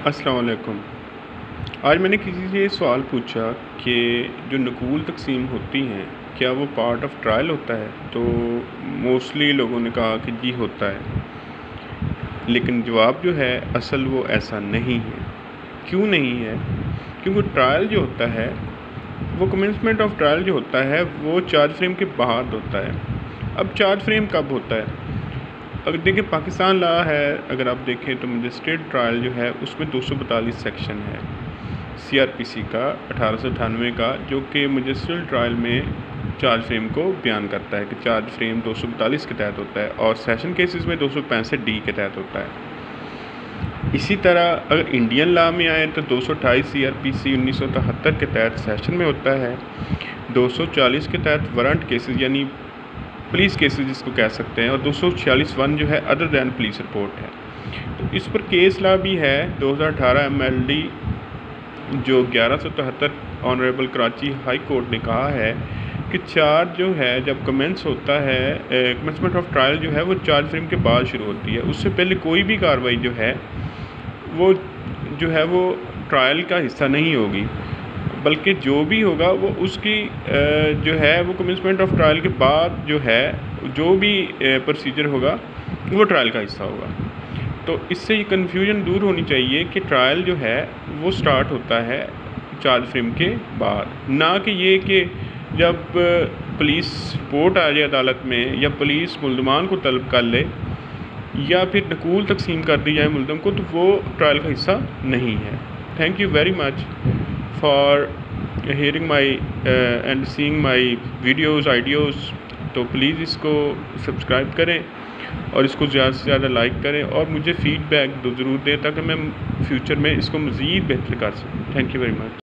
अस्सलाम वालेकुम। आज मैंने किसी से ये सवाल पूछा कि जो नकूल तक़सीम होती हैं, क्या वो पार्ट ऑफ ट्रायल होता है? तो मोस्टली लोगों ने कहा कि जी होता है। लेकिन जवाब जो है असल वो ऐसा नहीं है। क्यों नहीं है? क्योंकि ट्रायल जो होता है, वो कमेंसमेंट ऑफ ट्रायल जो होता है वो चार्ज फ्रेम के बाद होता है। अब चार्ज फ्रेम कब होता है? अगर देखिए पाकिस्तान लॉ है, अगर आप देखें तो मजिस्ट्रेट ट्रायल जो है उसमें 242 सेक्शन है सीआरपीसी का 1898 का, जो कि मजिस्ट्रेट ट्रायल में चार्ज फ्रेम को बयान करता है कि चार्ज फ्रेम 242 के तहत होता है और सेशन केसेस में 265 डी के तहत होता है। इसी तरह अगर इंडियन लॉ में आए तो 228 सीआरपीसी 1973 के तहत सेशन में होता है, 240 के तहत वारंट केसेस यानी पुलिस केसेस जिसको कह सकते हैं, और 246(1) जो है अदर दैन पुलिस रिपोर्ट है। तो इस पर केस लॉ भी है 2018 एमएलडी जो 1173 ऑनरेबल कराची हाई कोर्ट ने कहा है कि चार्ज जो है जब कमेंस होता है, कमेंसमेंट ऑफ ट्रायल जो है वो चार्ज फ्रेम के बाद शुरू होती है। उससे पहले कोई भी कार्रवाई जो है वो ट्रायल का हिस्सा नहीं होगी, बल्कि जो भी होगा वो उसकी जो है वो कमेंसमेंट ऑफ ट्रायल के बाद जो है जो भी प्रोसीजर होगा वो ट्रायल का हिस्सा होगा। तो इससे ये कन्फ्यूजन दूर होनी चाहिए कि ट्रायल जो है वो स्टार्ट होता है चार्ज फ्रेम के बाद, ना कि ये कि जब पुलिस रिपोर्ट आ जाए अदालत में या पुलिस मुल्ज़मान को तलब कर ले या फिर नकूल तकसीम कर दी जाए मुल्ज़म को, तो वो ट्रायल का हिस्सा नहीं है। Thank you very much for hearing my and seeing my videos आइडियोज़। तो प्लीज़ इसको सब्सक्राइब करें और इसको ज़्यादा से ज़्यादा लाइक करें और मुझे फ़ीडबैक ज़रूर दें ताकि मैं फ्यूचर में इसको मज़ीद बेहतर कर सकूँ। Thank you very much.